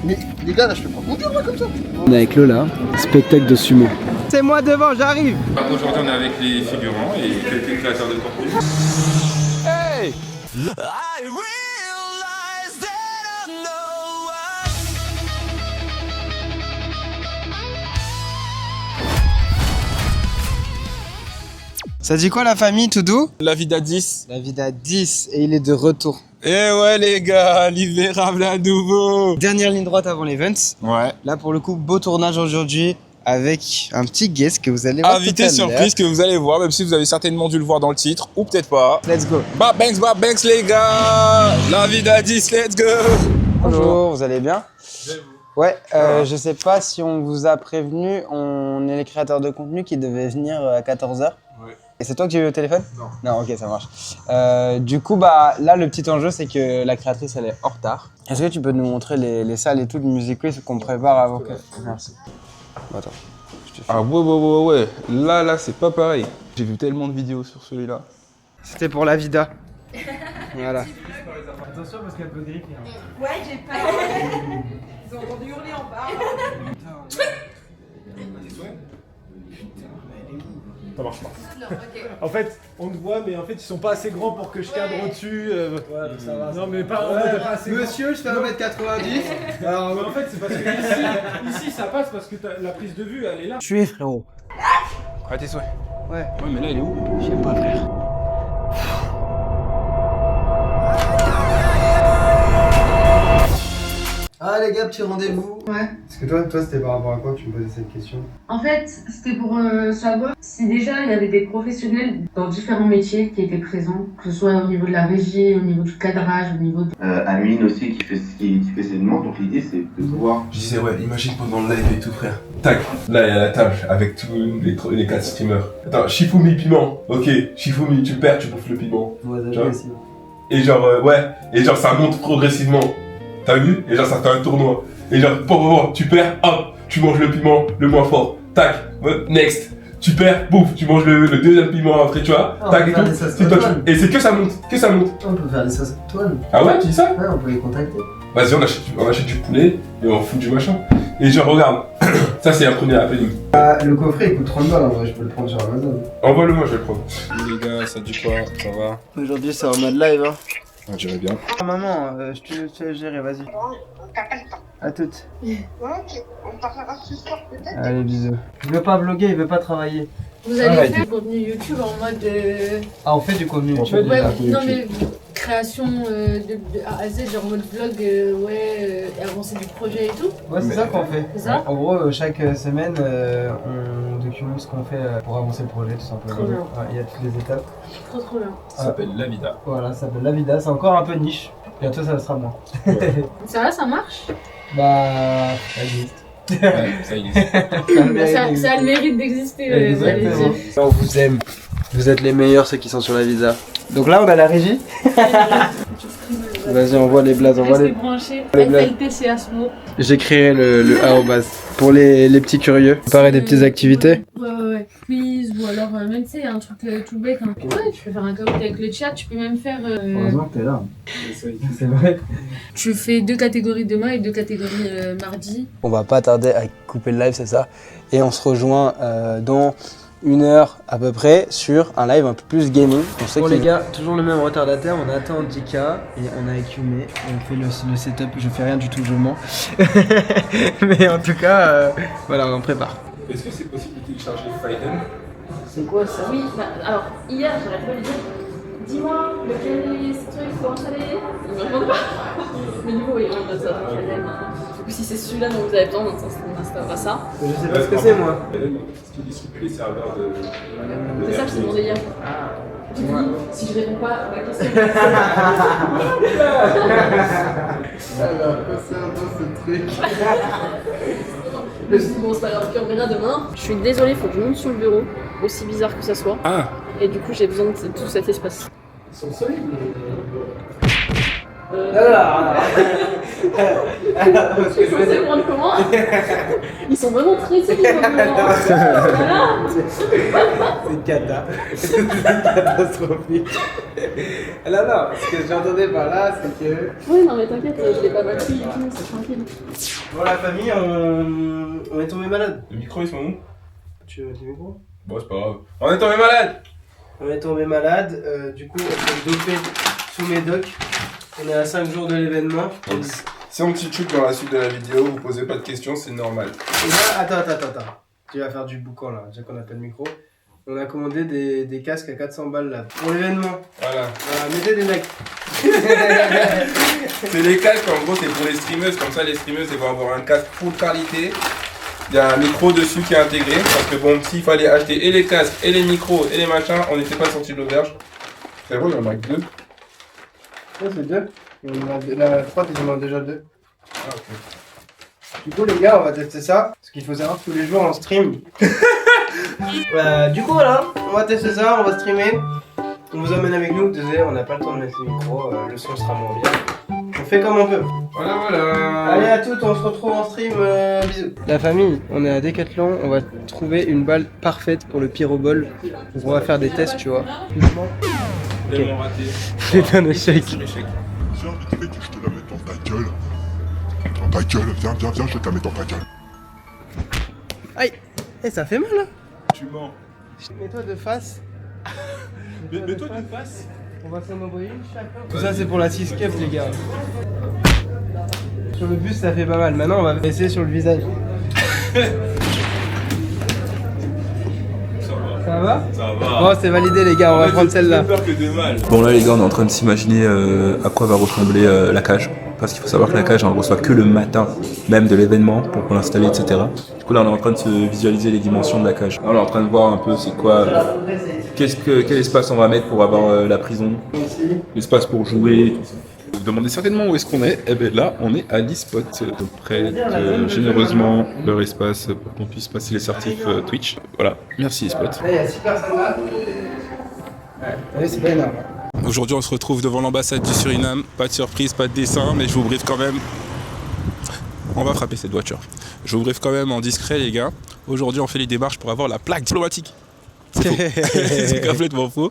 Mais les gars, là, je peux pas conduire moi comme ça. On est avec Lola, spectacle de sumo. C'est moi devant, j'arrive. Aujourd'hui, on est avec les figurants et quelques créateurs de contenu. Hey! Ça dit quoi la famille, tout doux? La vie d'à 10. La vie d'à 10 et il est de retour. Eh ouais les gars, l'Ivérable à nouveau. Dernière ligne droite avant l'event. Ouais. Là pour le coup, beau tournage aujourd'hui avec un petit guest que vous allez voir. Invité surprise que vous allez voir, même si vous avez certainement dû le voir dans le titre, ou peut-être pas. Let's go. Bah banks les gars. La vie d'à 10, let's go. Bonjour, vous allez bien? Ouais, je sais pas si on vous a prévenu, on est les créateurs de contenu qui devaient venir à 14h. Ouais. Et c'est toi qui as eu le téléphone? Non. Non, ok, ça marche. Du coup, bah là, le petit enjeu, c'est que la créatrice, elle est en retard. Est-ce que tu peux nous montrer les salles et tout de Music Quiz qu'on prépare avant que... Merci. Attends, je te fais... Ah ouais. Là, c'est pas pareil. J'ai vu tellement de vidéos sur celui-là. C'était pour la vida. Voilà. Attention parce qu'elle peut griffer. Ouais, j'ai peur. Ils ont entendu hurler en bas. Ça marche pas. En fait, on te voit, mais en fait, ils sont pas assez grands pour que je cadre au-dessus. Ouais, ça va. Non, mais pas, pas assez Monsieur, je fais 1m90. Alors, mais en fait, c'est parce que ici, ça passe parce que la prise de vue, elle est là. Tu es frérot. Ah tes souhaits. Ouais. Ouais mais là il est où? Je sais pas, frère. Ah les gars, petit rendez-vous. Ouais. Parce que toi c'était par rapport à quoi que tu me posais cette question? En fait, c'était pour savoir si déjà il y avait des professionnels dans différents métiers qui étaient présents, que ce soit au niveau de la régie, au niveau du cadrage, au niveau de... Amine aussi qui fait ses demandes, donc l'idée c'est de pouvoir... Je disais ouais, imagine pendant le live et tout frère. Tac, là il y a la table avec tous les 4 streamers. Attends, Shifumi piment. Ok, Shifumi tu perds, tu bouffes le piment. Ouais, Tu vois. Et genre et genre ça monte progressivement. T'as vu? Et genre ça fait un tournoi. Et genre tu perds, hop, tu manges le piment le moins fort. Tac, next. Tu perds, bouffe, tu manges le deuxième piment après, tu vois. Tac et tout. Et c'est que ça monte, On peut faire des sauces étoiles. Ah ouais, tu dis ça? Ouais, on peut les contacter. Vas-y, on achète du poulet et on fout du machin. Et genre regarde, ça c'est un premier happening. Le coffret il coûte 30 balles en vrai, je peux le prendre sur Amazon. Envoie-le-moi, je vais le prendre. Les gars, ça dit quoi? Ça va? Aujourd'hui c'est en mode live hein. On dirait bien. Ah, maman, je te laisse gérer, vas-y. T'as pas le temps. À toutes. Ouais, ok. On parlera ce soir peut-être. Allez, bisous. Il veut pas vlogger, il veut pas travailler. Vous allez faire du contenu YouTube en mode... Ah, on fait du contenu YouTube. Ouais, non mais création de A à Z, genre en mode vlog, et avancer du projet et tout. Ouais, c'est ça qu'on fait. C'est ça? En gros, chaque semaine, on documente ce qu'on fait pour avancer le projet, tout simplement. Trop bien. Ouais, il y a toutes les étapes. Trop bien. Ça s'appelle La Vida. Voilà, ça s'appelle La Vida, c'est encore un peu niche. Bientôt, ça sera moi. Ça va, ça marche? Bah, ça existe. Ouais, ça y est. Ça a le mérite d'exister, Exactement. On vous aime. Vous êtes les meilleurs, ceux qui sont sur la Vida. Donc là, on a la régie. Vas-y, on voit les blazes, on voit Restez les... branchés. les blagues. LTC à ce mot. J'écrirai le A au bas. Pour les petits curieux. Préparer des petites activités. Ouais. Quiz, ou alors même, tu sais, un truc tout bête. Hein. Ouais, tu peux faire un caout avec le chat, tu peux même faire... Heureusement que t'es là. C'est vrai. Tu fais 2 catégories demain et 2 catégories mardi. On va pas tarder à couper le live, c'est ça. Et on se rejoint dans 1 heure à peu près sur un live un peu plus gaming. Bon les gars, toujours le même retardataire, on attend 10K et on a écumé, on fait le setup, je fais rien du tout, je mens. Mais en tout cas, voilà, on prépare. Est-ce que c'est possible de télécharger Fiden? C'est quoi ça? Oui, alors hier j'aurais pas lui dire dis-moi lequel est ce truc, comment ça l'est? Il me répond pas. Mais du coup, oui, on doit savoir lequel est. Du coup, si c'est celui-là dont vous avez besoin, on installera ça. Je sais pas ce que c'est moi. Ce qui distribue les serveurs de... C'est ça que je t'ai demandé hier. Du coup, si je réponds pas à ma question. Alors, c'est un peu ce truc. Je me suis dit, bon, c'est pas grave, on verra demain. Je suis désolée, faut que je monte sur le bureau, aussi bizarre que ça soit. Ah. Et du coup, j'ai besoin de tout cet espace. Ils sont solides, Je suis censée prendre comment? Ils sont vraiment très sérieux. Voilà. C'est cata. C'est catastrophique. Non, ce que j'entendais par là, c'est que... Ouais, non mais t'inquiète, je l'ai pas battu et tout, c'est tranquille. Bon, la famille, on est tombé malade. Les micros, ils sont où? Tu veux le micro? Bon, c'est pas grave. On est tombé malade! On est tombé malade, du coup on s'est dopé sous médoc. On est à 5 jours de l'événement. Donc, si on petit truc dans la suite de la vidéo, vous posez pas de questions, c'est normal. Et là, attends. Tu vas faire du boucan là, déjà qu'on n'a pas de micro. On a commandé des casques à 400 balles là pour l'événement. Voilà. Voilà, mettez des mecs. C'est les casques, en gros, c'est pour les streameuses. Comme ça, les streameuses, elles vont avoir un casque full qualité. Il y a un micro dessus qui est intégré. Parce que bon, s'il fallait acheter et les casques, et les micros, et les machins, on n'était pas sorti de l'auberge. C'est vrai, il y en a que 2. Ouais, c'est 2. La prod, ils en ont déjà 2. Ah, ok. Du coup, les gars, on va tester ça. Parce qu'il faut savoir que tous les jours, on stream. Du coup, voilà, on va tester ça, on va streamer. On vous emmène avec nous. Désolé, on n'a pas le temps de mettre le micro. Le son sera moins bien. On fait comme on peut. Voilà. Allez à toutes, on se retrouve en stream, bisous. La famille, on est à Decathlon, on va trouver une balle parfaite pour le pyroball. Donc on va faire des tests, tu vois. Tellement raté. C'est un échec. C'est un échec. Viens vite fait que je te la mette dans ta gueule. Dans ta gueule, viens, je te la mets dans ta gueule. Aïe. Eh, ça fait mal hein. Tu mens. Mets-toi de face. Mets-toi de face. On va s'en envoyer une chacun. Tout ça c'est pour la 6 cup les gars. Sur le buste ça fait pas mal. Maintenant on va essayer sur le visage. Ça va? Ça va. Bon c'est validé les gars, on va prendre celle-là. Peur que de mal. Bon là les gars on est en train de s'imaginer à quoi va ressembler la cage. Parce qu'il faut savoir que la cage on ne reçoit que le matin même de l'événement pour l'installer etc. Du coup là on est en train de se visualiser les dimensions de la cage. Là, on est en train de voir un peu c'est quoi, quel espace on va mettre pour avoir la prison, l'espace pour jouer. Vous vous demandez certainement où est-ce qu'on est. Eh bien là, on est à l'e-spot. Donc prête généreusement leur espace pour qu'on puisse passer les certifs Twitch. Voilà, merci e-spot. Là il y a 6 personnes là. Ouais, c'est pas énorme. Aujourd'hui, on se retrouve devant l'ambassade du Suriname. Pas de surprise, pas de dessin, mais je vous briefe quand même. On va frapper cette voiture. Je vous briefe quand même en discret, les gars. Aujourd'hui, on fait les démarches pour avoir la plaque diplomatique. C'est complètement faux.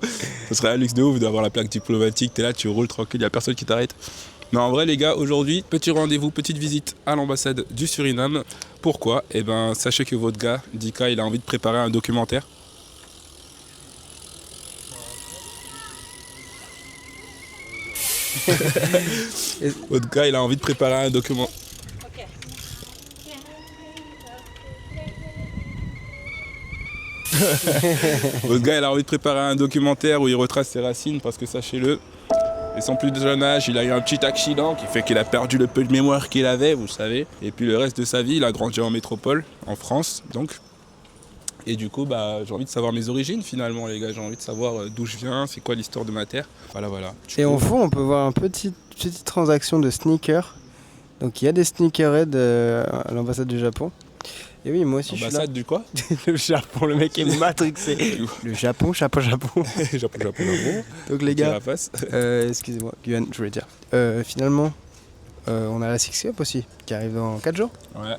Ce serait un luxe de ouf d'avoir la plaque diplomatique. T'es là, tu roules tranquille, y a personne qui t'arrête. Mais en vrai, les gars, aujourd'hui, petit rendez-vous, petite visite à l'ambassade du Suriname. Pourquoi? Eh ben, sachez que votre gars, Dika, il a envie de préparer un documentaire. Votre gars, il a envie de préparer un document. Votre gars, il a envie de préparer un documentaire où il retrace ses racines parce que sachez-le, et sans plus de jeune âge, il a eu un petit accident qui fait qu'il a perdu le peu de mémoire qu'il avait, vous savez. Et puis le reste de sa vie, il a grandi en métropole, en France, donc. Et du coup, bah, j'ai envie de savoir mes origines finalement, les gars. J'ai envie de savoir d'où je viens, c'est quoi l'histoire de ma terre. Voilà. Et en fond, on peut voir une petite transaction de sneakers. Donc il y a des sneakerheads à l'ambassade du Japon. Et oui, moi aussi je suis là. Ambassade du quoi? Le Japon, le mec est matrixé. Le Japon, Japon. Japon. Donc les gars, face. excusez-moi, Guyan, je voulais dire. Finalement, on a la Six Cup aussi, qui arrive dans 4 jours. Ouais.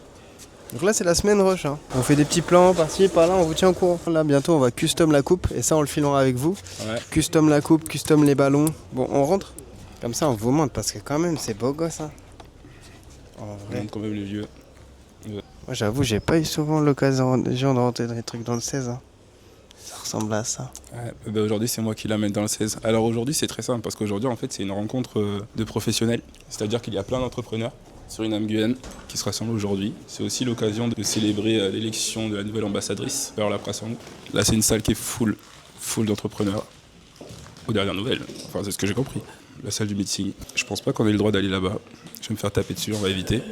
Donc là c'est la semaine rush, hein. On fait des petits plans par-ci, par-là, on vous tient au courant. Là bientôt on va custom la coupe, et ça on le filmera avec vous. Ouais. Custom la coupe, custom les ballons. Bon, on rentre. Comme ça on vous montre, parce que quand même c'est beau gosse, hein. En On vrai. montre quand même les vieux. Moi j'avoue, j'ai pas eu souvent l'occasion des gens de rentrer dans les trucs dans le 16. Hein. Ça ressemble à ça. Ouais, bah aujourd'hui c'est moi qui l'amène dans le 16. Alors aujourd'hui c'est très simple parce qu'aujourd'hui en fait c'est une rencontre de professionnels. C'est-à-dire qu'il y a plein d'entrepreneurs sur Suriname Guyane qui se rassemblent aujourd'hui. C'est aussi l'occasion de célébrer l'élection de la nouvelle ambassadrice vers la Prassang. Là c'est une salle qui est full d'entrepreneurs. Aux dernières nouvelles, enfin c'est ce que j'ai compris. La salle du meeting. Je pense pas qu'on ait le droit d'aller là-bas. Je vais me faire taper dessus, on va éviter.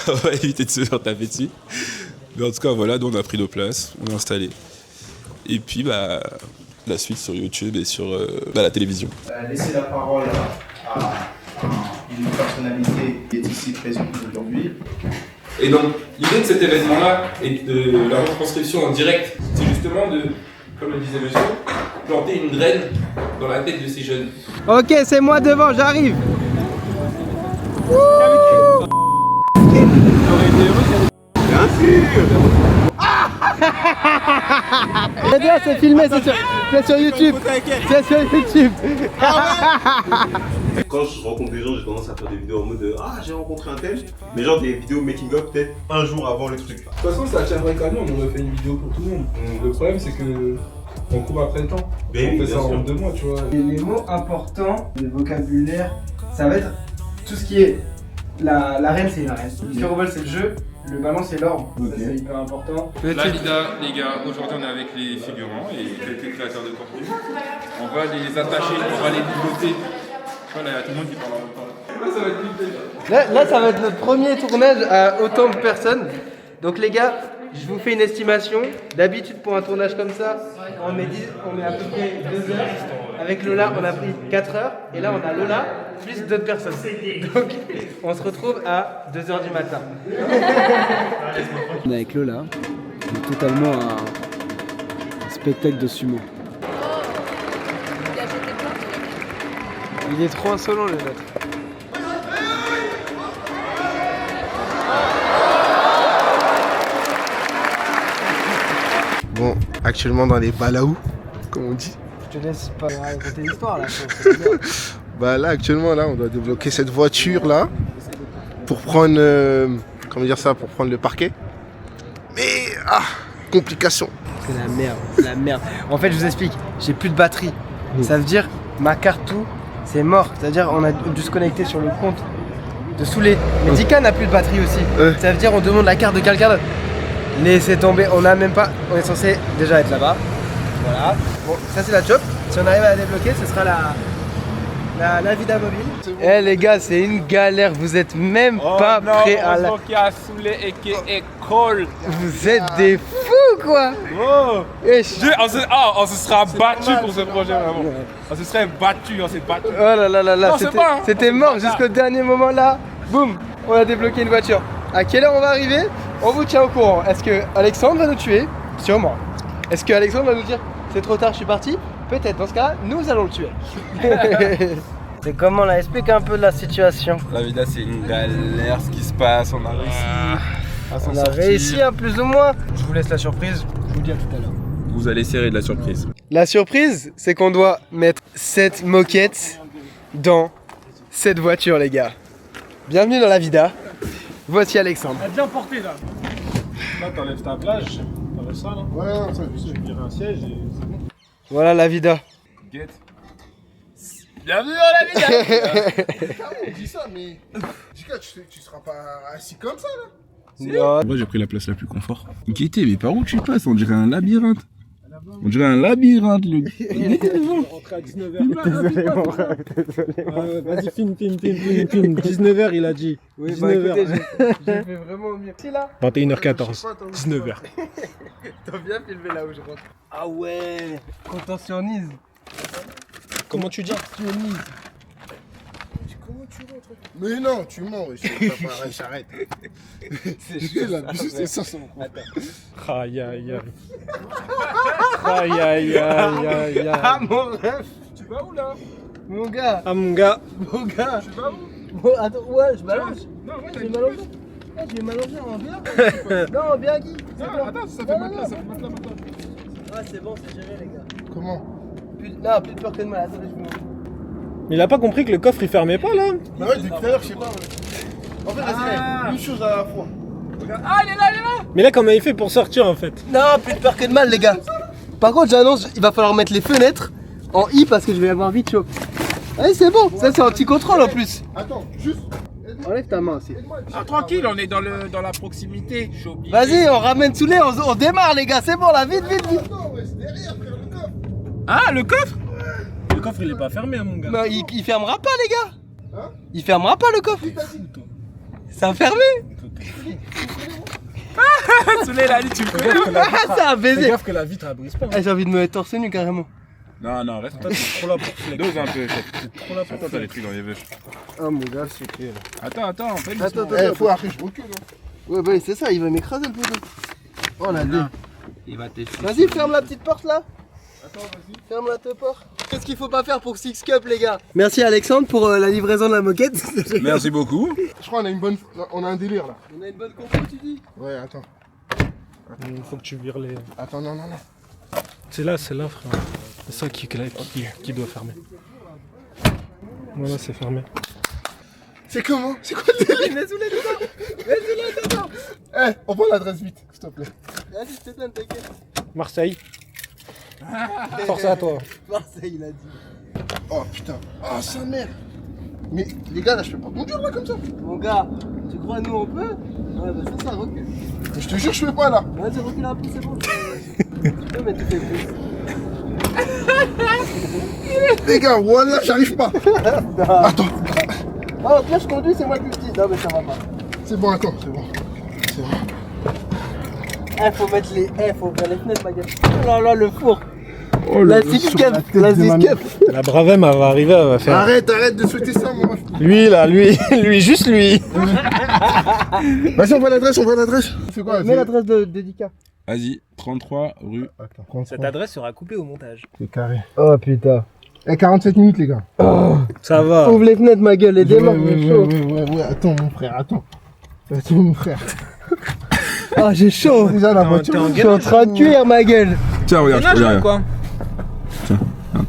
On va éviter de se faire taper dessus. Mais en tout cas voilà, nous on a pris nos places, on est installé. Et puis bah la suite sur YouTube et sur la télévision. Laisser la parole à une personnalité qui est ici présente aujourd'hui. Et donc, l'idée de cet événement-là et de la retranscription en direct, c'est justement de, comme le disait monsieur, planter une graine dans la tête de ces jeunes. Ok, c'est moi devant, j'arrive. C'est filmé, c'est sur YouTube. C'est sur YouTube. Quand je rencontre des gens, j'ai tendance à faire des vidéos en mode ah, j'ai rencontré un tel, mais genre des vidéos making of peut-être un jour avant le truc. De toute façon, ça tiendrait qu'à nous, on aurait fait une vidéo pour tout le monde. Le problème, c'est que on court après le temps. Mais on fait bien ça en sûr. 2 mois, tu vois. Et les mots importants, le vocabulaire, ça va être tout ce qui est. La reine, c'est une reine. Le curveball, c'est le jeu. Le ballon, c'est l'ordre. Ça, c'est hyper important. La Vida, les gars, aujourd'hui on est avec les figurants et quelques créateurs de contenu. On va les attacher, on va les piloter. Voilà, il y a tout le monde qui parle en même temps. Là, ça va être nickel. Là, ça va être notre premier tournage à autant de personnes. Donc, les gars, je vous fais une estimation. D'habitude, pour un tournage comme ça, on met à peu près 2 heures. Avec Lola, on a pris 4 heures. Et là, on a Lola plus d'autres personnes. Donc, on se retrouve à 2 heures du matin. On est avec Lola. C'est totalement un spectacle de sumo. Il est trop insolent, le nôtre. Bon, actuellement dans les balaous, comme on dit. Je te laisse pas raconter l'histoire là. Bah là, actuellement, là, on doit débloquer cette voiture là pour prendre, comment dire ça, pour prendre le parquet. Mais complication. C'est la merde, c'est la merde. En fait, je vous explique, j'ai plus de batterie. Ça veut dire ma carte tout, c'est mort. C'est-à-dire on a dû se connecter sur le compte de Soulé. Mais Dika n'a plus de batterie aussi. Ça veut dire on demande la carte de quelqu'un d'autre. Laissez tomber, on a même pas. On est censé déjà être là-bas. Voilà. Bon, ça c'est la job. Si on arrive à la débloquer, ce sera la Vida mobile. Eh les gars, c'est une galère. Vous êtes même pas prêts à la. Vous êtes des fous quoi. On se sera battu pour ce projet vraiment. On se serait battu, on s'est battu. Oh là là là là, Non, c'était mort jusqu'au dernier moment là. Boum, on a débloqué une voiture. À quelle heure on va arriver? On vous tient au courant. Est-ce que Alexandre va nous tuer? Sûrement. Est-ce que Alexandre va nous dire c'est trop tard, je suis parti? Peut-être. Dans ce cas-là, nous allons le tuer. C'est comment là? Explique un peu la situation. La Vida, c'est une galère ce qui se passe. On a réussi. On a réussi plus ou moins. Je vous laisse la surprise. Je vous dis à tout à l'heure. Vous allez serrer de la surprise. La surprise, c'est qu'on doit mettre cette moquette dans cette voiture, les gars. Bienvenue dans la Vida. Voici Alexandre. Elle a bien porté là. Là, t'enlèves ta plage. T'enlèves ça là. Ouais, non, ça, je sais. Tu virer un siège et c'est bon. Voilà la Vida. Get. Bienvenue dans la Vida. On dit ça, mais. Jika, tu seras pas assis comme ça là? Moi j'ai pris la place la plus confort. Inquiété, mais par où tu passes? On dirait un labyrinthe. On dirait un labyrinthe, le gars. Il était devant. Rentré à 19h. Désolé, mon frère. Vas-y, filme. 19h, il a dit. Oui, 19h. bah écoutez, j'ai fait vraiment au mieux. C'est là. 21h14. 19h. T'as bien filmé là où je rentre. Ah ouais. Contentionnise. Comment tu dis? Comment tu rentres? Mais non, tu mens, j'arrête. C'est juste là, c'est ça son coup. Aïe. Aïe. Ah mon ref. Tu vas où là? Mon gars. Ah mon gars. Tu vas où? Bon, attends, ouais, je m'allonge. Non, ouais, Je vais m'allonger. Je vais m'allonger en bien. Non, bien Guy. Non, attends, ça fait matelas, maintenant. Ouais, c'est bon, c'est géré les gars. Comment? Plus de peur que de mal. Attendez, je vous montre. Mais il a pas compris que le coffre il fermait pas là. Bah ouais, depuis tout à l'heure, je sais pas. En fait, c'est une chose à la fois. Ah, il est là. Mais là, comment il fait pour sortir en fait? Non, plus de peur que de mal les gars. Par contre, j'annonce, il va falloir mettre les fenêtres en I parce que je vais avoir vite chaud. Allez, c'est bon, ça c'est anti-contrôle en plus. Attends, juste. Enlève ta main aussi. Ah, tranquille, on est dans la proximité. Vas-y, on ramène Soulé, on démarre les gars, c'est bon là, vite. Attends, ouais, c'est derrière, frère, le coffre. Ah, le coffre? Le coffre il est pas fermé, mon gars. Non, il fermera pas les gars. Hein? Il fermera pas le coffre. C'est enfermé. Soulé, là, tu me connais. C'est un baiser. Fais gaffe que la vitre elle brise pas. J'ai envie de me mettre torse nu carrément. Non, reste. Toi, t'es trop là pour flex. Dose un peu, chef. T'es trop là pour Attends, t'as les trucs dans les vœux. Oh mon gars, c'est clair. Attends, en fait. Attends. Faut après, je recule. Ouais, bah c'est ça, il va m'écraser le poteau. Oh la deux. Il va t'échouer. Vas-y, ferme la petite porte là. Attends, vas-y. Ferme la te porte. Qu'est-ce qu'il faut pas faire pour Six Cup, les gars? Merci Alexandre pour la livraison de la moquette. Merci beaucoup. Je crois qu'on a une bonne. On a un délire là. On a une bonne compo, tu dis? Ouais, attends. Il faut que tu vires les. Attends, non. C'est là, frère. C'est ça qui doit fermer. Voilà, c'est fermé. C'est comment? C'est quoi le délire? Mets-le dedans. Eh, on prend l'adresse vite, s'il te plaît. Vas-y, je te donne, t'inquiète. Marseille. Force à toi. Marseille, il a dit. Oh putain. Oh, sa mère. Mais les gars, là, je peux pas conduire là comme ça. Mon gars, tu crois nous on peut? Ouais, bah ça recule. Je te jure, je peux pas là. Vas-y, recule un peu, c'est bon. Tu peux, mais tu fais plus. Les gars, voilà, j'arrive pas. Attends. Ah, au pire, je conduis, c'est moi qui le dis. Non, mais ça va pas. C'est bon, attends, c'est bon. Eh, faut mettre les. Faut ouvrir les fenêtres, ma gueule. Oh là là, le four. Oh la Six Cup. La Six Cup. La Bravem, elle va arriver, elle va faire. Arrête de souhaiter ça, moi. Lui, là, lui, juste lui. Vas-y, on voit l'adresse. C'est quoi? Mets l'adresse de Dika. Vas-y, 33 rue. Attends, Cette adresse sera coupée au montage. c'est carré. Oh putain. Eh, 47 minutes, les gars. Ça va. Ouvre les fenêtres, ma gueule, aidez-moi. Ouais, attends, mon frère, attends. Ah, j'ai chaud. Déjà, la voiture. Je suis en train de cuire, ma gueule. Tiens, regarde. Quoi.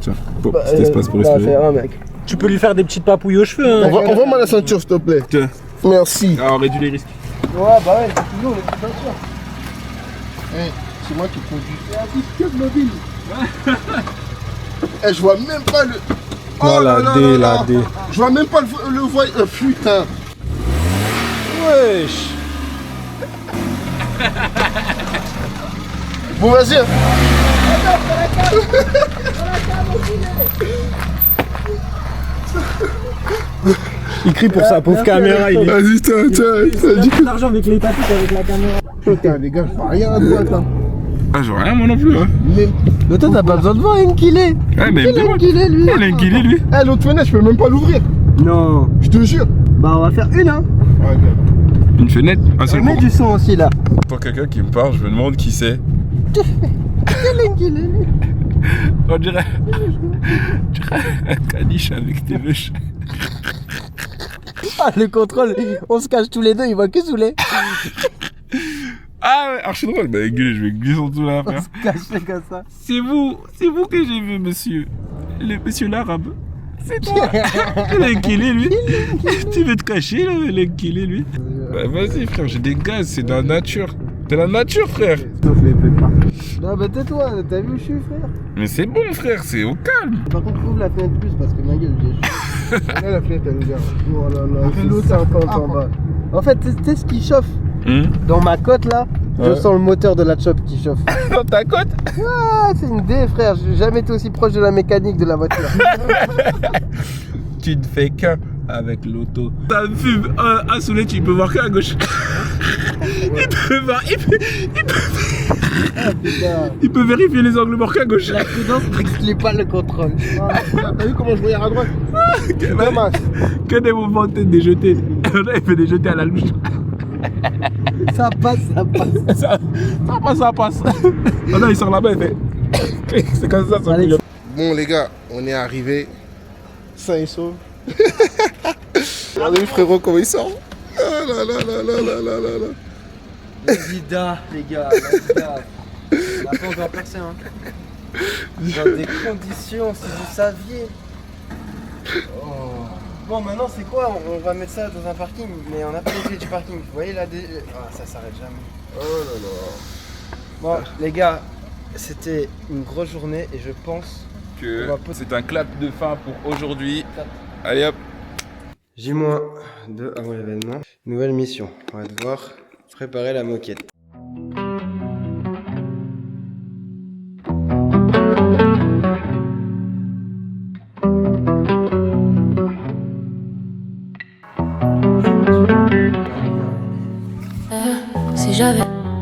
Tiens. Bon, petit espace pour respirer. C'est un mec. Tu peux lui faire des petites papouilles aux cheveux. Hein. Envoie-moi la ceinture, s'il te plaît. Tiens. Merci. Alors, réduis les risques. Ouais, bah ouais, c'est toujours les petites voitures. Eh, c'est moi qui conduis. C'est un Six Cup mobile. Eh, je vois même pas le. Non, la D. Je vois même pas le voyage. Putain. Wesh. Bon, vas-y. Il crie pour sa pauvre caméra. Il est... Vas-y, tiens. Il a l'argent avec les tapis avec la caméra. Putain, les gars, je vois rien à droite là. Ah, j'ai rien, moi non plus. Hein. Mais toi, t'as pas besoin de voir Nkilé. Ouais, mais Nkilé, lui. Il est Nkilé, lui. Eh, l'autre fenêtre, je peux même pas l'ouvrir. Non. Je te jure. Bah, on va faire une, hein. Ouais, Une fenêtre, un seul On met coup. du son aussi, là. Pour quelqu'un qui me parle, je me demande qui c'est. Nkilé, lui. On dirait un caniche avec des mèches. Ah, le contrôle, on se cache tous les deux, il voit que sous les. Ah ouais, archi drôle. Bah, gueule, je vais glisser en dessous là, On frère. se cache comme ça. C'est vous que j'ai vu, monsieur. Le monsieur l'arabe. C'est toi. Il est Nkilé, lui. Tu veux te cacher, là, il est Nkilé, lui. Bah, vas-y, frère, j'ai des gaz, c'est dans la nature. C'est la nature, frère. Non, bah tais-toi, t'as vu où je suis, frère? Mais c'est bon, frère, c'est au calme. Par contre, ouvre la fenêtre plus parce que ma gueule, j'ai chaud. Là, la fenêtre, elle est ouverte. Oh là là, Après, c'est l'autre, 50 ah, en bas. En fait, tu sais ce qui chauffe? Hmm. Dans ma côte là, je sens le moteur de la chop qui chauffe. Dans ta côte? Ah, c'est une D, frère. J'ai jamais été aussi proche de la mécanique de la voiture. Tu ne fais qu'un avec l'auto. Ça fume un soleil, tu peux voir qu'à gauche. Il peut voir, il peut vérifier les angles morts qu'à gauche. La prudence n'exclut pas le contrôle. T'as vu comment je voyais à droite? Que des mouvements de tête déjetés. Là, il fait des jetés à la louche. Ça passe. Ça passe. Oh non, il sort là-bas, il fait. C'est comme ça, son couillon. Bon, les gars, on est arrivé sain et sauf. Regardez le frérot comment il sort. Ah là là là là là là là là. La vida, les gars, la vida. On n'a pas encore percé, hein. Dans des conditions, si vous saviez. Oh. Bon, maintenant, c'est quoi? On va mettre ça dans un parking, mais on n'a pas les clés du parking. Vous voyez là, ça s'arrête jamais. Oh là là. Bon, les gars, c'était une grosse journée et je pense que c'est un clap de fin pour aujourd'hui. Allez hop. J-2 avant l'événement. Nouvelle mission. On va devoir préparer la moquette. Si j'avais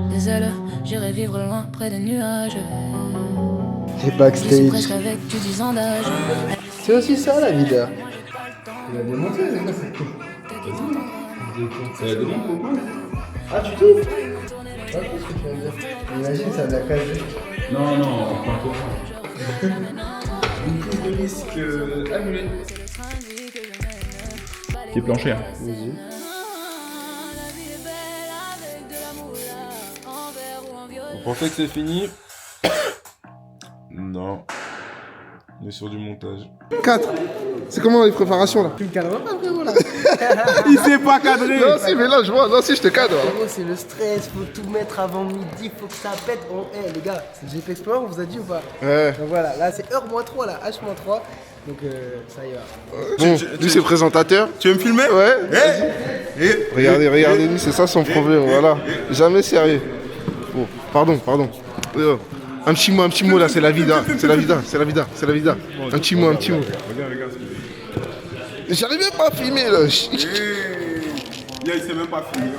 des ailes, j'irais vivre loin près des nuages. C'est backstage. Presque avec du 10 ans d'âge. C'est aussi ça la vida. Il a bien monté, les gars, c'est cool. Ah, tu touffes? Ah, qu'est-ce que tu vas me dire? Imagine, ça a de la cage. Non, pas pour ça. Une prise de risque annulée. Qui est planché, hein. Vas-y. Vous pensez que c'est fini? Non. On est sur du montage. 4. C'est comment les préparations là? Tu me cadres pas, frérot, là. Il s'est pas cadré. Non, si, mais là, je vois. Non, si, je te cadre. Frérot, c'est le stress, faut tout mettre avant midi, faut que ça pète. Les gars, c'est GP Explorer, on vous a dit ou pas? Ouais. Donc voilà, là c'est heure-3, là, H-3. Donc ça y va. Bon, lui c'est présentateur. Tu veux me filmer? Ouais. Eh. Regardez, lui, c'est ça son problème, voilà. Jamais sérieux. Bon, pardon. Un petit mot là, c'est la vida. Un petit mot. J'arrive même pas à filmer là. Il s'est même pas filmé.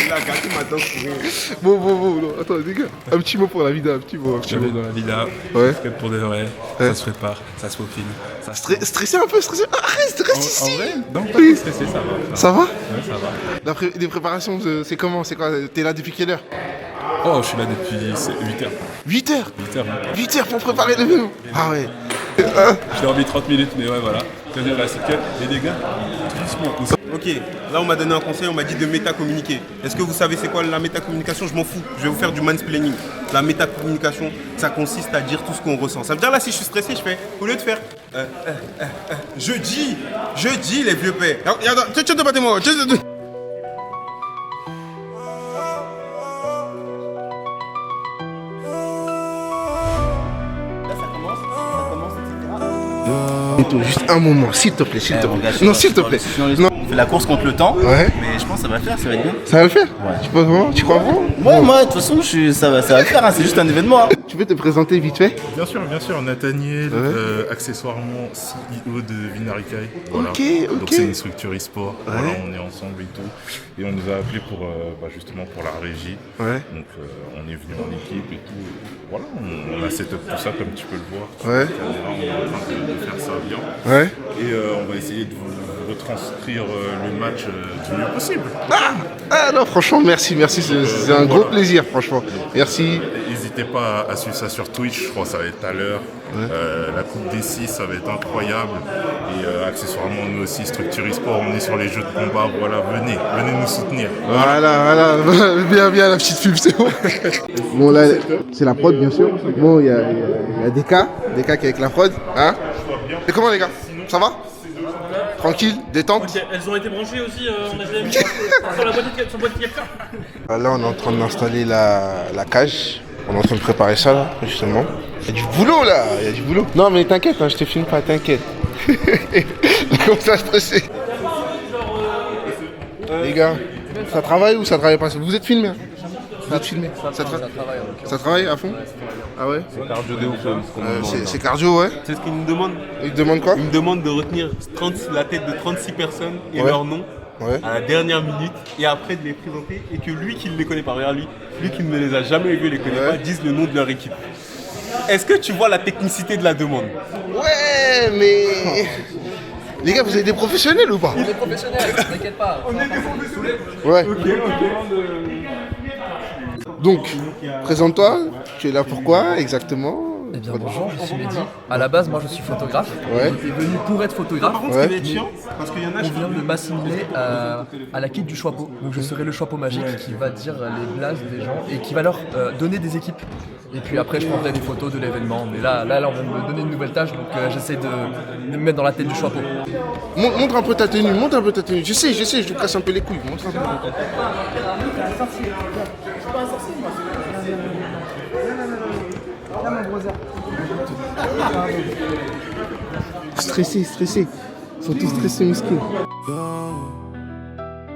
Il a gâté ma danse pour rien. Bon, non, attends, les gars. Un petit mot pour la vida, un petit mot. Jamais dans la vida. Ouais. Pour de vrai. Ça se prépare, ça se faufile. Stressé un peu, stressé. Arrête, reste ici. En vrai? Non, pas Oui. stressé, ça va. Ça va? Ouais, ça va. Les préparations, c'est comment? C'est quoi? T'es là depuis quelle heure? Oh, je suis là depuis 8h. 8 heures? 8h. 8 heures pour préparer l'événement. Ah ouais. Je dormi 30 minutes, mais ouais, voilà. Tenir la séquelle. Et les gars, doucement. Ok, là on m'a donné un conseil, on m'a dit de métacommuniquer. Est-ce que vous savez c'est quoi la métacommunication? Je m'en fous, je vais vous faire du mansplaining. La métacommunication, ça consiste à dire tout ce qu'on ressent. Ça veut dire là si je suis stressé, je fais, au lieu de faire je dis les vieux pères. Regarde, tu te battez moi. Juste un moment, s'il te plaît. Non, s'il te plaît. Non. On fait la course contre le temps, Ouais. mais je pense que ça va le faire, ça va être bien. Ça va le faire? Ouais. Tu penses vraiment? Tu crois vraiment? Ouais, moi, de toute façon, ça va le faire, hein, c'est juste un événement. Hein. Tu peux te présenter vite fait? Bien sûr, Nathaniel, accessoirement CEO de Vinarikai. Voilà. Ok. Donc c'est une structure e-sport, Ouais. voilà, on est ensemble et tout. Et on nous a appelés pour justement pour la régie. Ouais. Donc on est venu en équipe et tout. Voilà, on a set up tout ça comme tu peux le voir. Ouais. On est en train de faire ça bien. Ouais. Et on va essayer de vous retranscrire le match du mieux possible. Ah non, franchement, merci, c'est un gros plaisir, franchement. Merci. N'hésitez pas à suivre ça sur Twitch, je crois que ça va être tout à l'heure. Ouais. La Coupe des 6, ça va être incroyable. Et accessoirement, nous aussi, Structure eSport, on est sur les jeux de combat. Voilà, venez nous soutenir. Voilà. Bien la petite pub, c'est bon. Bon, là, c'est la prod, bien sûr. Bon, il y a DK qui est avec la prod. Hein? Et comment, les gars? Ça va? Tranquille, détente. Ok, elles ont été branchées aussi en HDMI sur la boîte de capture. Là, on est en train d'installer la cage. On est en train de préparer ça, là, justement. Il y a du boulot, là. Non, mais t'inquiète, hein, je te filme pas, t'inquiète. Comme ça, stressé. Les gars, ça travaille ou ça travaille pas? Vous êtes filmés, hein? Vous êtes filmés? Ça travaille à fond? Ah ouais? C'est cardio de ouf, c'est cardio, ouais. C'est ce qu'il nous demande. Il te demande quoi? Il me demande de retenir la tête de 36 personnes et leur nom à la dernière minute et après de les présenter et que lui qui ne les connaît pas, regarde lui qui ne les a jamais vus, les connaît pas, dise le nom de leur équipe. Est-ce que tu vois la technicité de la demande? Ouais, mais... Les gars, vous êtes des professionnels ou pas? On est professionnels, t'inquiète pas. On est des professionnels? Ouais. Donc, présente-toi, tu es là pourquoi exactement? Eh bien bonjour, je suis Mehdi. À la base, moi je suis photographe. Ouais. J'étais venu pour être photographe. Par contre, ce qui va être chiant, parce qu'il y en a... On vient de m'assimiler à la quête du Choixpeau. Donc je serai le Choixpeau magique qui va dire les blases des gens et qui va leur donner des équipes. Et puis après, je prendrai des photos de l'événement. Mais là, on vient de me donner une nouvelle tâche, donc j'essaie de me mettre dans la tête du Choixpeau. Montre un peu ta tenue, Je sais, je te casse un peu les couilles. Montre un peu. Là, mon brother. Stressé. Ils sont tous stressés, mesquins.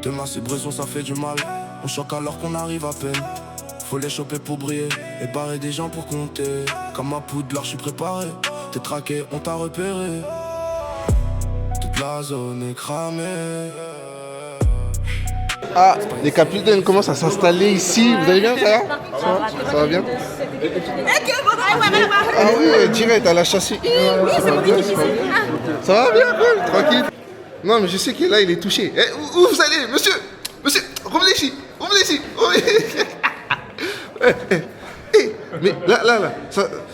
Demain c'est brisson, ça fait du mal. On choque alors qu'on arrive à peine. Faut les choper pour briller et barrer des gens pour compter. Comme ma poudre, je suis préparé. T'es traqué, on t'a repéré. Toute la zone est cramée. Ah, les capitaines commencent à s'installer ici. Vous allez bien, ça va bien? Ah oui, direct à la chassée. Ça va bien, cool, tranquille. Non, mais je sais que là, il est touché. Eh, où vous allez, monsieur, revenez ici. Mais là,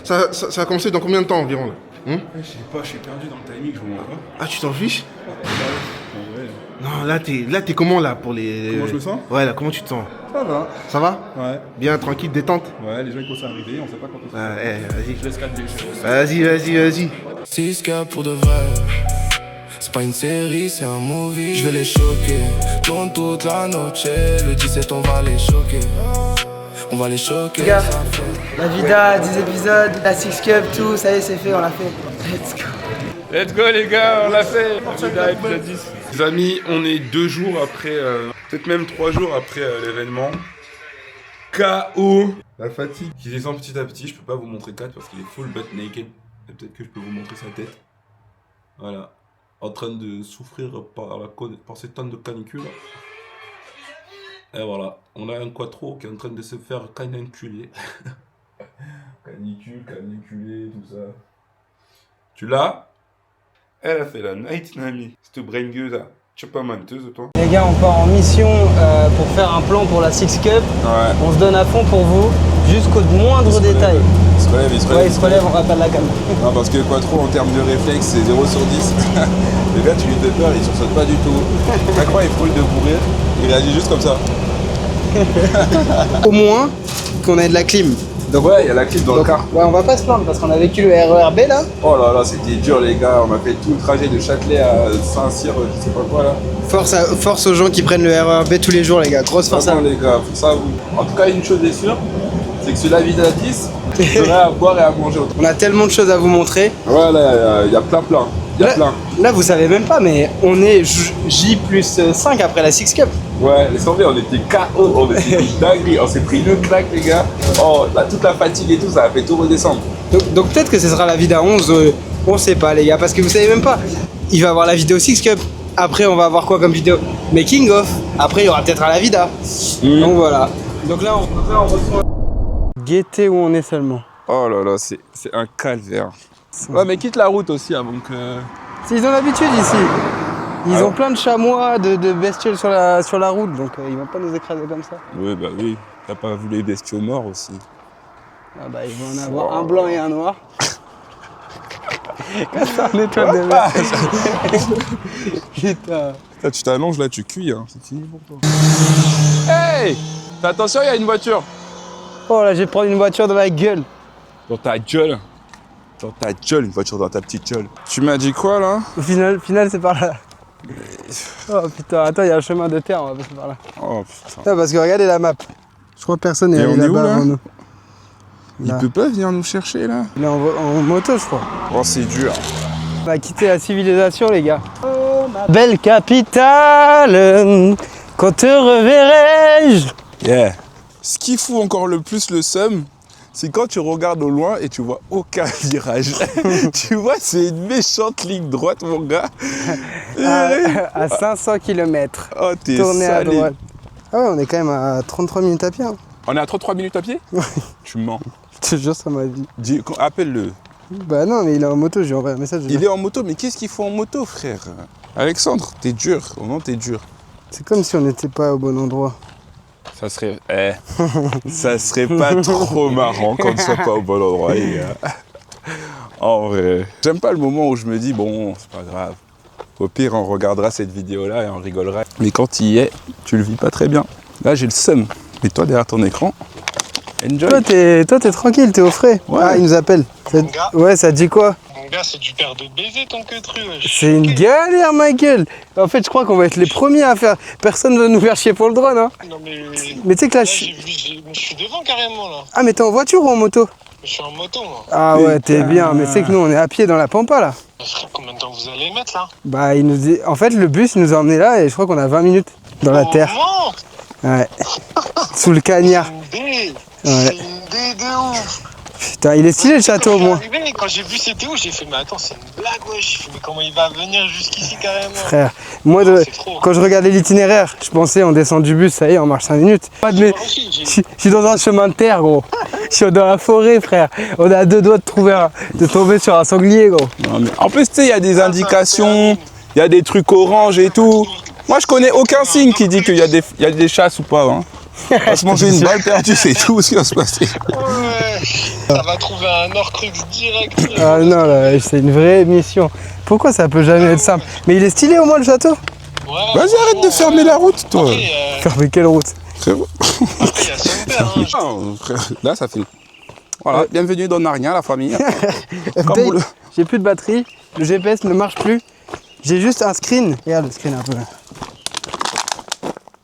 ça a commencé dans combien de temps environ là? Je sais pas, je suis perdu dans le timing, je comprends pas. Ah, tu t'en fiches? En vrai. Non, là, t'es comment là pour les. Comment je me sens? Ouais, là, comment tu te sens? Ça va. Ça va? Ouais. Bien, tranquille, détente? Ouais, les gens ils commencent à arriver, on sait pas quand on se vas-y. Je laisse 4 déchets. Vas-y. 6K pour de vrai. C'est pas une série, c'est un movie. Je vais les choquer. Tourne toute la noche. Le 17, on va les choquer. On va les choquer. Les gars, la vida, 10 épisodes, la Six Cup, tout, ça y est, c'est fait, on l'a fait. Let's go. Let's go les gars, on l'a fait. Épisode 10. Les amis, on est 2 jours après, peut-être même 3 jours après l'événement. KO. La fatigue qui descend petit à petit. Je peux pas vous montrer 4 parce qu'il est full butt naked. Et peut-être que je peux vous montrer sa tête. Voilà. En train de souffrir par ces tonnes de canicule. Et voilà. On a un quattro qui est en train de se faire caniculer. Caniculé, tout ça. Tu l'as? Elle a fait la night nami. Cette bringueuse là. Tu es pas menteuse toi? Les gars, on part en mission pour faire un plan pour la Six Cup. Ouais. On se donne à fond pour vous, jusqu'au moindre détail. Il se relève. Ouais, il se relève, on rappelle la caméra. Non, parce que Quattro en termes de réflexe, c'est 0 sur 10. Le gars, tu lui fais peur, il sursaute pas du tout. Chaque fois, il frôle de mourir. Il réagit juste comme ça. Au moins qu'on ait de la clim. Donc ouais, il y a la clim dans le car. Ouais, on va pas se plaindre parce qu'on a vécu le RERB là. Oh là là, c'était dur les gars. On a fait tout le trajet de Châtelet à Saint-Cyr, je sais pas quoi là. Force aux gens qui prennent le RERB tous les jours les gars. Grosse force à vous. Les gars, faut ça vous. En tout cas, une chose est sûre, c'est que sur la vie d'A10, vous aurez à boire et à manger. On a tellement de choses à vous montrer. Ouais, là, il y a plein. Là, vous savez même pas, mais on est J plus 5 après la Six Cup. Ouais, laisse tomber, on était KO, on était dinguerie, on s'est pris une claque les gars. Oh, là, toute la fatigue et tout, ça a fait tout redescendre. Donc peut-être que ce sera la vida 11, on sait pas les gars, parce que vous savez même pas. Il va avoir la vidéo Six Cup, après on va avoir quoi comme vidéo? Making of, après il y aura peut-être à la vida. Donc voilà. Donc là, on reçoit... Guettez où on est seulement. Oh là là, c'est un calvaire. Ouais, mais quitte la route aussi avant que... Ils ont l'habitude ici. Ils ont plein de chamois, de bestioles sur la route, donc ils vont pas nous écraser comme ça. Oui, bah oui. T'as pas vu les bestiaux morts aussi? Ah bah ils vont en avoir un blanc et un noir. Quand ça en étoile de mer. Putain. Là, tu t'allonges là, tu cuis, hein. C'est fini pour toi. Hey! Fais attention, il y a une voiture. Oh là, je vais prendre une voiture dans la gueule. Dans ta gueule? Dans ta gueule, une voiture dans ta petite gueule. Tu m'as dit quoi là? Au final c'est par là. Oh putain, attends, il y a un chemin de terre, on va passer par là. Oh putain. Non, parce que regardez la map. Je crois que personne n'est allé là-bas avant nous. Il peut pas venir nous chercher là? Il est en moto, je crois. Oh, c'est dur. On va quitter la civilisation, les gars. Oh, ma belle capitale, quand te reverrai-je? Yeah. Ce qui fout encore le plus le seum, c'est quand tu regardes au loin et tu vois aucun virage. Tu vois, c'est une méchante ligne droite, mon gars. À 500 km. Oh, t'es tourner à salé. droite. Ah ouais, on est quand même à 33 minutes à pied. Hein. On est à 33 minutes à pied? Tu mens. Je te jure, ça m'a dit. Appelle-le. Bah non, mais il est en moto, je lui envoie un message. Il est en moto, mais qu'est-ce qu'il faut en moto, frère? Alexandre, t'es dur. Au moins, t'es dur. C'est comme si on n'était pas au bon endroit. Ça serait... ça serait pas trop marrant qu'on ne soit pas au bon endroit, les gars. En vrai. J'aime pas le moment où je me dis, bon, c'est pas grave. Au pire, on regardera cette vidéo-là et on rigolera. Mais quand il y est, tu le vis pas très bien. Là, j'ai le seum. Mais toi, derrière ton écran, enjoy. Toi, t'es tranquille, t'es au frais. Ouais. Ah, il nous appelle. Ouais, ça te dit quoi? Mon gars, c'est du père de baiser ton queutru. C'est une galère, Michael. En fait, je crois qu'on va être les premiers à faire. Personne ne va nous faire chier pour le drone, hein. Non, mais tu sais que là, je suis devant carrément, là. Ah, mais t'es en voiture ou en moto? Je suis en moto, moi. Ah ouais, t'es bien. Mais tu sais que nous, on est à pied dans la pampa, là. Combien de temps vous allez mettre, là? Bah, il nous dit... En fait, le bus nous a emmenés là et je crois qu'on a 20 minutes dans la terre. Ouais. Sous le cagnard. C'est une dé. Ouais. C'est une dé de ouf. Putain, il est stylé le château au moins. Quand j'ai vu c'était où, j'ai fait mais attends, c'est une blague, ouais. J'ai fait mais comment il va venir jusqu'ici carrément? Frère, moi quand je regardais l'itinéraire, je pensais on descend du bus, ça y est, on marche 5 minutes. Je suis dans un chemin de terre, gros. Je suis dans la forêt, frère. On a 2 doigts de tomber sur un sanglier, gros. Non, mais en plus, tu sais, il y a des indications, il y a des trucs orange et tout. Moi, je connais aucun signe qui dit qu'il y a des chasses ou pas. Hein. On va se manger une balle perdue, c'est tout ce qui va se passer. Ouais. Ça va trouver un Horcrux direct. Ah non, là, c'est une vraie mission. Pourquoi ça peut jamais être simple? Mais il est stylé au moins le château? Vas-y, arrête de fermer la route, toi. Fermer quelle route? Frérot. Non, frère, là, ça fait. Voilà, bienvenue dans Narnia, la famille. Update, j'ai plus de batterie, le GPS ne marche plus. J'ai juste un screen. Regarde le screen un peu là.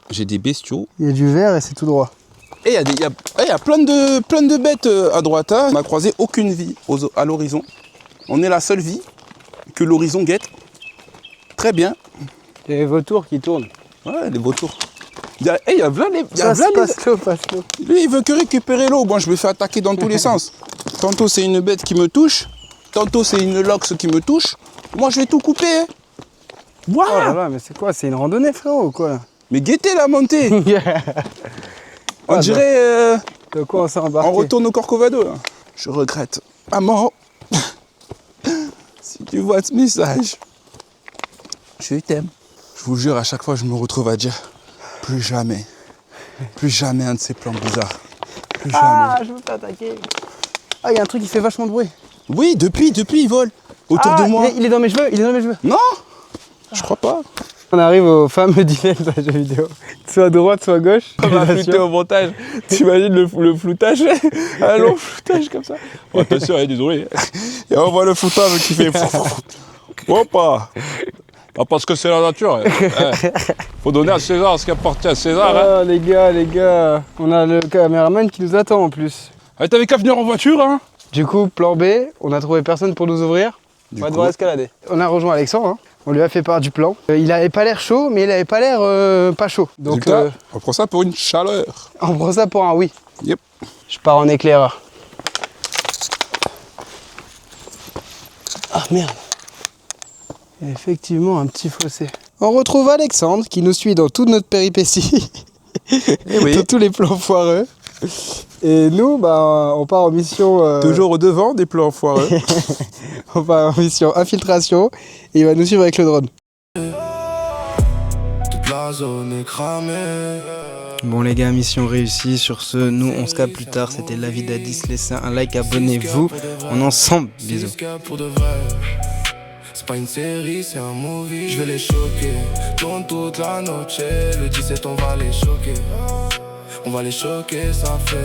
J'ai des bestiaux. Il y a du vert et c'est tout droit. Et il y a plein de bêtes à droite. Hein. On n'a croisé aucune vie à l'horizon. On est la seule vie que l'horizon guette. Très bien. Il y a les vautours qui tournent. Ouais, les vautours. Il y a plein les... Passe-l'eau. Lui, il veut que récupérer l'eau. Moi, je me fais attaquer dans tous les sens. Tantôt, c'est une bête qui me touche. Tantôt, c'est une lox qui me touche. Moi, je vais tout couper. Hein. Wow. Oh là là, mais c'est quoi? C'est une randonnée, frérot, ou quoi là? Mais guettez la montée. On dirait... de quoi on s'est embarqué? On retourne au Corcovado. Là. Je regrette. Maman, si tu vois ce message, je t'aime. Je vous jure, à chaque fois, je me retrouve à dire plus jamais un de ces plans bizarres. Plus jamais. Je veux t'attaquer. Ah, il y a un truc qui fait vachement de bruit. Oui, depuis, il vole. Autour de moi. Il est dans mes cheveux, Non, je crois pas. On arrive au fameux dilemme de la jeu vidéo. Soit à droite, soit à gauche. On va flouter au montage. T'imagines le floutage? Un long floutage comme ça. Oh, attention, désolé. Et on voit le floutage qui fait... Hoppa. Ah, parce que c'est la nature. Faut donner à César ce qui appartient à César. Oh, les gars. On a le caméraman qui nous attend en plus. Ah, t'avais qu'à venir en voiture, hein? Du coup, plan B, on a trouvé personne pour nous ouvrir. On va devoir escalader. On a rejoint Alexandre, hein. On lui a fait part du plan. Il avait pas l'air chaud, mais il avait pas l'air pas chaud. Donc on prend ça pour une chaleur. On prend ça pour un oui. Yep. Je pars en éclaireur. Ah merde. Il y a effectivement un petit fossé. On retrouve Alexandre qui nous suit dans toute notre péripétie. Dans tous les plans foireux. Et nous, on part en mission... Toujours au devant des plans foireux. On part en mission infiltration et il va nous suivre avec le drone. Toute la zone est cramée. Bon les gars, mission réussie. Sur ce, nous on se capte plus tard. C'était La Vie d'Addis. Laissez un like, abonnez-vous. On est ensemble. Bisous. C'est pas une série, c'est un movie. Je vais les choquer. Tourne toute la noche. Le 17 on va les choquer. On va les choquer, ça fait